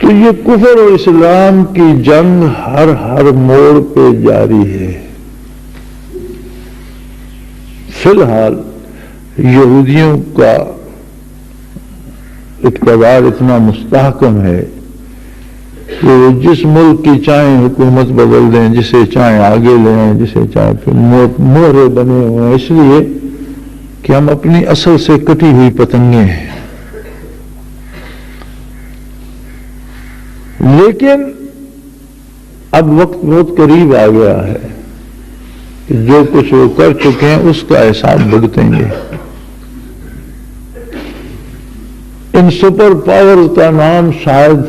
تو یہ کفر اور اسلام کی جنگ ہر موڑ پہ جاری ہے۔ فی الحال یہودیوں کا اقتدار اتنا مستحکم ہے کہ وہ جس ملک کی چاہیں حکومت بدل دیں، جسے چاہیں آگے لیں، جسے چاہیں پھر مہرے بنے ہوئے ہیں، اس لیے کہ ہم اپنی اصل سے کٹی ہوئی پتنگیں ہیں۔ لیکن اب وقت بہت قریب آ گیا ہے کہ جو کچھ وہ کر چکے ہیں اس کا حساب بھگتیں گے۔ ان سپر پاور کا نام شاید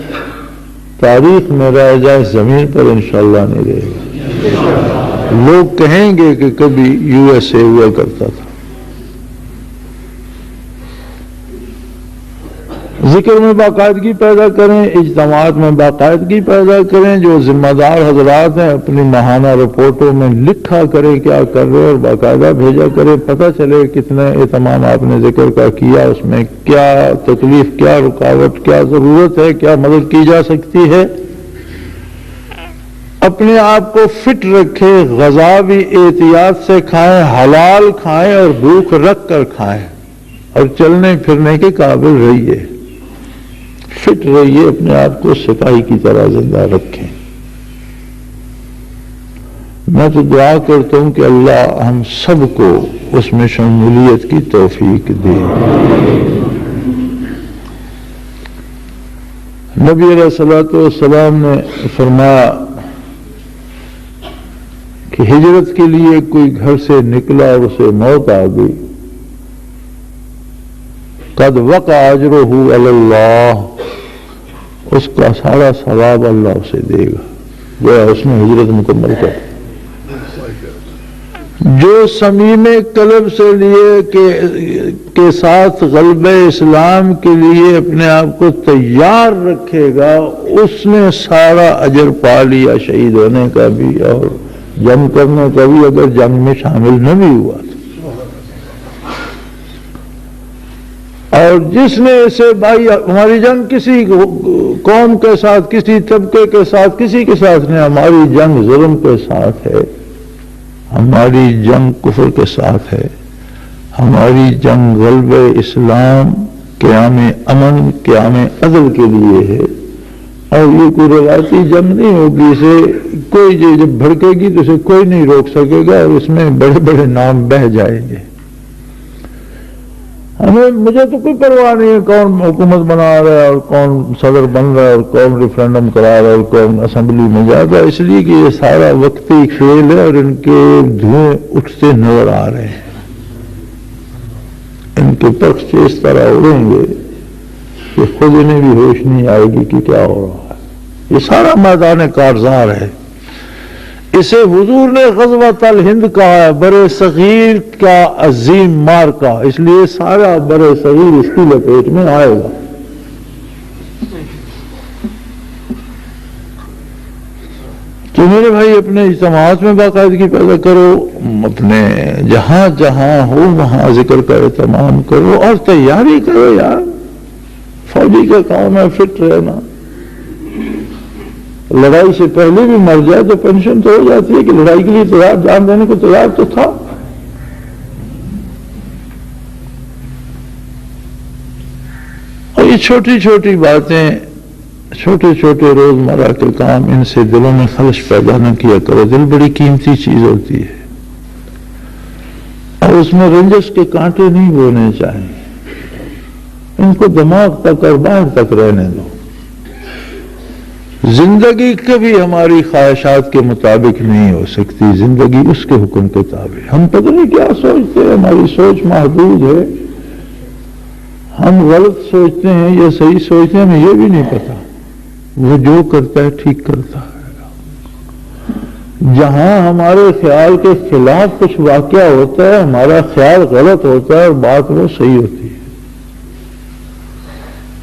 تاریخ میں رہ جائے، زمین پر انشاءاللہ نہیں رہے گا۔ لوگ کہیں گے کہ کبھی یو ایس اے ہوا کرتا تھا۔ ذکر میں باقاعدگی پیدا کریں، اجتماعات میں باقاعدگی پیدا کریں، جو ذمہ دار حضرات ہیں اپنی ماہانہ رپورٹوں میں لکھا کریں کیا کر رہے اور باقاعدہ بھیجا کریں، پتہ چلے کتنے اہتمام آپ نے ذکر کا کیا، اس میں کیا تکلیف، کیا رکاوٹ، کیا ضرورت ہے، کیا مدد کی جا سکتی ہے۔ اپنے آپ کو فٹ رکھے، غذا بھی احتیاط سے کھائیں، حلال کھائیں اور بھوک رکھ کر کھائیں، اور چلنے پھرنے کے قابل رہیے، فٹ رہیے، اپنے آپ کو سپاہی کی طرح زندہ رکھیں۔ میں تو دعا کرتا ہوں کہ اللہ ہم سب کو اس میں شمولیت کی توفیق دے۔ نبی علیہ الصلوۃ والسلام نے فرمایا کہ ہجرت کے لیے کوئی گھر سے نکلا اور اسے موت آ گئی، قد وقع اجرہ علی اللہ، اس کا سارا ثواب اللہ اسے دے گا، گویا اس نے ہجرت مکمل کر۔ جو صمیم قلب سے لیے کے ساتھ غلبہ اسلام کے لیے اپنے آپ کو تیار رکھے گا، اس نے سارا اجر پا لیا، شہید ہونے کا بھی اور جنگ کرنے کا بھی، اگر جنگ میں شامل نہ بھی ہوا۔ اور جس نے اسے بھائی ہماری جنگ کسی قوم کے ساتھ، کسی طبقے کے ساتھ، کسی کے ساتھ نہیں، ہماری جنگ ظلم کے ساتھ ہے، ہماری جنگ کفر کے ساتھ ہے، ہماری جنگ غلبہ اسلام، قیام امن، قیام عدل کے لیے ہے، اور یہ کوئی روایتی جنگ نہیں ہوگی، اسے کوئی جب بھڑکے گی تو اسے کوئی نہیں روک سکے گا، اور اس میں بڑے بڑے نام بہہ جائیں گے۔ مجھے تو کوئی پرواہ نہیں ہے کون حکومت بنا رہا ہے اور کون صدر بن رہا ہے اور کون ریفرینڈم کرا رہا ہے اور کون اسمبلی میں جا رہا ہے، اس لیے کہ یہ سارا وقتی کھیل ہے اور ان کے دھوئیں اٹھتے نظر آ رہے ہیں، ان کے پرچے اس طرح اڑیں گے کہ خود انہیں بھی ہوش نہیں آئے گی کہ کیا ہو رہا ہے۔ یہ سارا میدان کارزار ہے، اسے حضور نے غزوۃ الہند کہا ہے، بر صغیر کا عظیم معرکہ، اس لیے سارا بر صغیر اس کی لپیٹ میں آئے گا۔ تو میرے بھائی اپنے اجتماعات میں باقاعدگی پیدا کرو، اپنے جہاں جہاں ہو وہاں ذکر کا اہتمام کرو اور تیاری کرو یار، فوجی کا کام ہے فٹ رہنا۔ لڑائی سے پہلے بھی مر جائے تو پینشن تو ہو جاتی ہے کہ لڑائی کے لیے تیار، جان دینے کو تیار تو تھا۔ اور یہ چھوٹی چھوٹی باتیں، چھوٹے چھوٹے روزمرہ کے کام، ان سے دلوں میں خلش پیدا نہ کیا کرو۔ دل بڑی قیمتی چیز ہوتی ہے اور اس میں رنجش کے کانٹے نہیں بونے چاہیے، ان کو دماغ تک اور باہر تک رہنے دو۔ زندگی کبھی ہماری خواہشات کے مطابق نہیں ہو سکتی، زندگی اس کے حکم کے تابع۔ ہم پتہ نہیں کیا سوچتے ہیں، ہماری سوچ محدود ہے، ہم غلط سوچتے ہیں یا صحیح سوچتے ہیں، ہمیں یہ بھی نہیں پتا۔ وہ جو کرتا ہے ٹھیک کرتا ہے۔ جہاں ہمارے خیال کے خلاف کچھ واقعہ ہوتا ہے، ہمارا خیال غلط ہوتا ہے اور بات وہ صحیح ہوتی ہے۔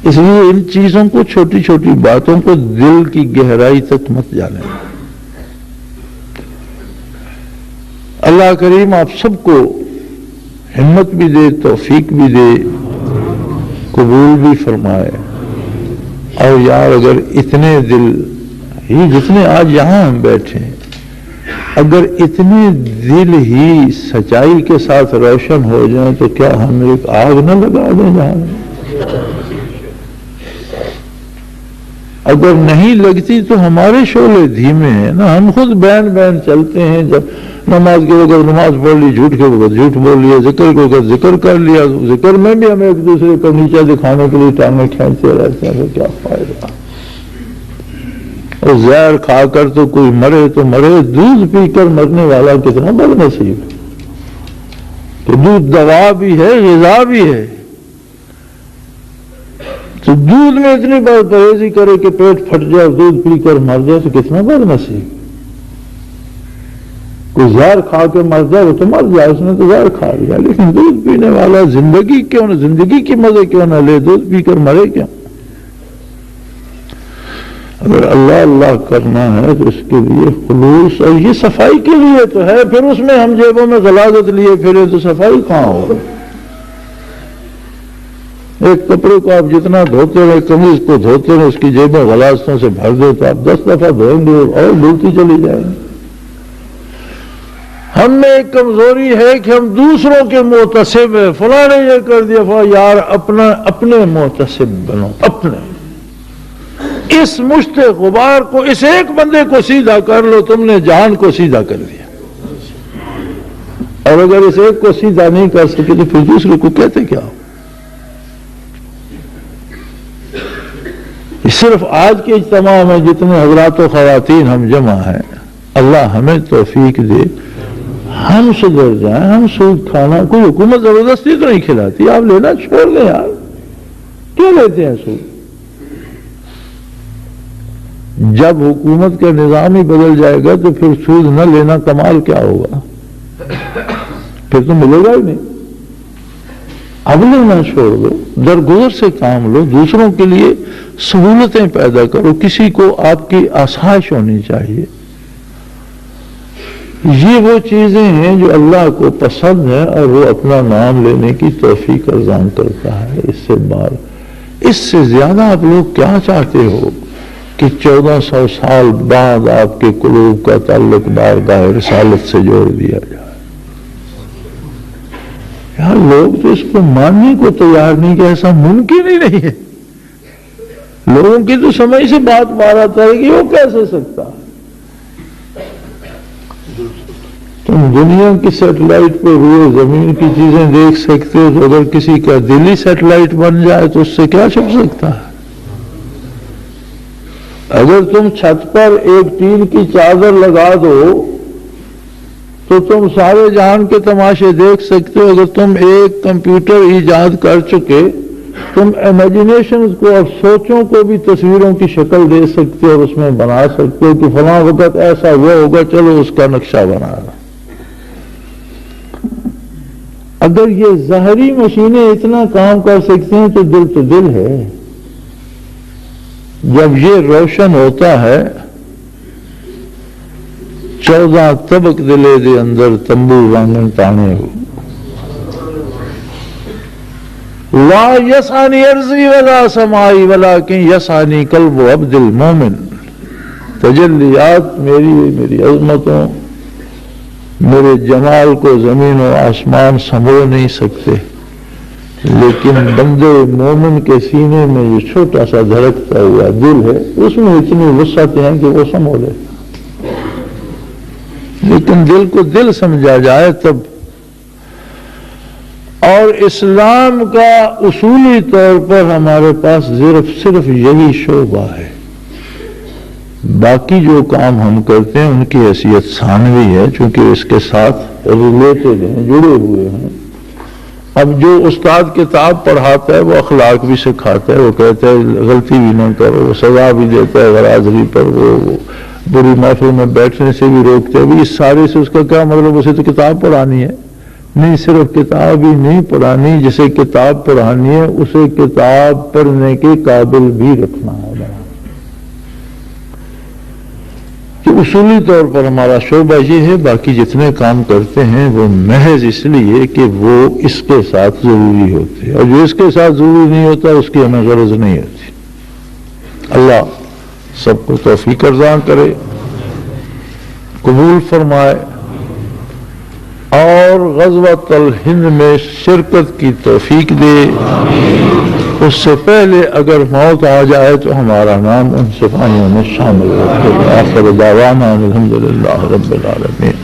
اس لیے ان چیزوں کو، چھوٹی چھوٹی باتوں کو دل کی گہرائی تک مت جانے۔ اللہ کریم آپ سب کو ہمت بھی دے، توفیق بھی دے، قبول بھی فرمائے۔ اور یار اگر اتنے دل ہی جتنے آج یہاں ہم بیٹھے ہیں، اگر اتنے دل ہی سچائی کے ساتھ روشن ہو جائیں تو کیا ہم ایک آگ نہ لگا دیں جہاں؟ اگر نہیں لگتی تو ہمارے شعلے دھیمے ہیں نا، ہم خود بین بین چلتے ہیں، جب نماز کے وقت نماز پڑھ لی، جھوٹ کے وقت جھوٹ بول لیا، ذکر کے وقت ذکر کر لیا، ذکر میں بھی ہم ایک دوسرے کو نیچے دکھانے کے لیے ٹانگیں کھینچتے رہتے ہیں، تو کیا فائدہ؟ اور زہر کھا کر تو کوئی مرے تو مرے، دودھ پی کر مرنے والا کتنا بد نصیب ہے کہ دودھ دوا بھی ہے، غذا بھی ہے، تو دودھ میں اتنی بار پرہیزی کرے کہ پیٹ پھٹ جائے، دودھ پی کر مر جائے تو کتنا بد نصیب۔ کوئی زہر کھا کے مر جائے وہ تو مر جائے، اس نے تو زہر کھا لیا، لیکن دودھ پینے والا زندگی کیوں نہ، زندگی کی مزے کیوں نہ لے، دودھ پی کر مرے کیوں؟ اگر اللہ اللہ کرنا ہے تو اس کے لیے خلوص، اور یہ صفائی کے لیے تو ہے، پھر اس میں ہم جیبوں میں غلاظت لیے پھرے تو صفائی کہاں ہوگی؟ ایک کپڑے کو آپ جتنا دھوتے رہے، قمیض کو دھوتے رہے، اس کی جیبیں غلاظتوں سے بھر دے تو آپ 10 دفعہ دھوئیں گے اور دھلتی چلی جائیں گے۔ ہم میں ایک کمزوری ہے کہ ہم دوسروں کے محتسب ہیں، فلاں نے یہ کر دیا، فلاں، یار اپنے محتسب بنو، اپنے اس مشت غبار کو، اس ایک بندے کو سیدھا کر لو، تم نے جہان کو سیدھا کر دیا۔ اور اگر اس ایک کو سیدھا نہیں کر سکے تو پھر دوسرے کو کہتے کیا ہو؟ صرف آج کے اجتماع میں جتنے حضرات و خواتین ہم جمع ہیں، اللہ ہمیں توفیق دے، ہم سدھر جائیں، ہم سود کھانا، کوئی حکومت زبردستی تو نہیں کھلاتی، آپ لینا چھوڑ دیں یار، کیوں لیتے ہیں سود؟ جب حکومت کا نظام ہی بدل جائے گا تو پھر سود نہ لینا کمال کیا ہوگا؟ پھر تو ملے گا ہی نہیں۔ اب لینا چھوڑ دو، درگزر سے کام لو، دوسروں کے لیے سہولتیں پیدا کرو، کسی کو آپ کی آسائش ہونی چاہیے۔ یہ وہ چیزیں ہیں جو اللہ کو پسند ہے اور وہ اپنا نام لینے کی توفیق ارزاں کرتا ہے۔ اس سے زیادہ آپ لوگ کیا چاہتے ہو کہ 1400 سال بعد آپ کے قلوب کا تعلق بارگاہ رسالت سے جوڑ دیا جائے؟ یار لوگ تو اس کو ماننے کو تیار نہیں کہ ایسا ممکن ہی نہیں ہے۔ لوگوں کی تو سمجھ سے بات بات آئے گی، وہ کیسے سکتا؟ تم دنیا کی سیٹلائٹ پہ ہوئے زمین کی چیزیں دیکھ سکتے ہو، تو اگر کسی کا دلی سیٹلائٹ بن جائے تو اس سے کیا چھپ سکتا ہے؟ اگر تم چھت پر ایک ٹین کی چادر لگا دو تو تم سارے جہان کے تماشے دیکھ سکتے ہو۔ اگر تم ایک کمپیوٹر ایجاد کر چکے، تم امیجنیشن کو اور سوچوں کو بھی تصویروں کی شکل دے سکتے ہو اور اس میں بنا سکتے ہو کہ فلاں وقت ایسا وہ ہوگا، چلو اس کا نقشہ بنا رہا۔ اگر یہ ظاہری مشینیں اتنا کام کر سکتے ہیں تو دل ہے۔ جب یہ روشن ہوتا ہے، 14 طبق دلے دے اندر تمبو وانگن تانے ہو، لا یسانی ارضی ولا سمائی ولیکن یسانی قلب عبد المومن۔ تجلیات میری عظمتوں، میرے جمال کو زمین و آسمان سنبھال نہیں سکتے، لیکن بندے مومن کے سینے میں یہ چھوٹا سا دھڑکتا ہوا دل ہے، اس میں اتنی وسعتیں ہیں کہ وہ سنبھالے۔ لیکن دل کو دل سمجھا جائے تب۔ اور اسلام کا اصولی طور پر ہمارے پاس صرف یہی شعبہ ہے، باقی جو کام ہم کرتے ہیں ان کی حیثیت ثانوی ہے، چونکہ اس کے ساتھ ریلیٹڈ ہیں، جڑے ہوئے ہیں۔ اب جو استاد کتاب پڑھاتا ہے وہ اخلاق بھی سکھاتا ہے، وہ کہتا ہے غلطی بھی نہ کرو، وہ سزا بھی دیتا ہے غرازری پر، وہ بری محفل میں بیٹھنے سے بھی روکتے ہیں۔ اس سارے سے اس کا کیا مطلب؟ اسے تو کتاب پڑھانی ہے؟ نہیں، صرف کتاب ہی نہیں پڑھانی، جسے کتاب پڑھانی ہے اسے کتاب پڑھنے کے قابل بھی رکھنا ہے۔ کہ اصولی طور پر ہمارا شعبہ یہ ہے، باقی جتنے کام کرتے ہیں وہ محض اس لیے کہ وہ اس کے ساتھ ضروری ہوتے ہیں، اور جو اس کے ساتھ ضروری نہیں ہوتا اس کی ہمیں غرض نہیں ہوتی۔ اللہ سب کو توفیق عطا کرے، قبول فرمائے، اور غزوۃ الہند میں شرکت کی توفیق دے۔ اس سے پہلے اگر موت آ جائے تو ہمارا نام ان سپاہیوں میں شامل رکھے۔ آخر دعوانا الحمدللہ رب العالمین۔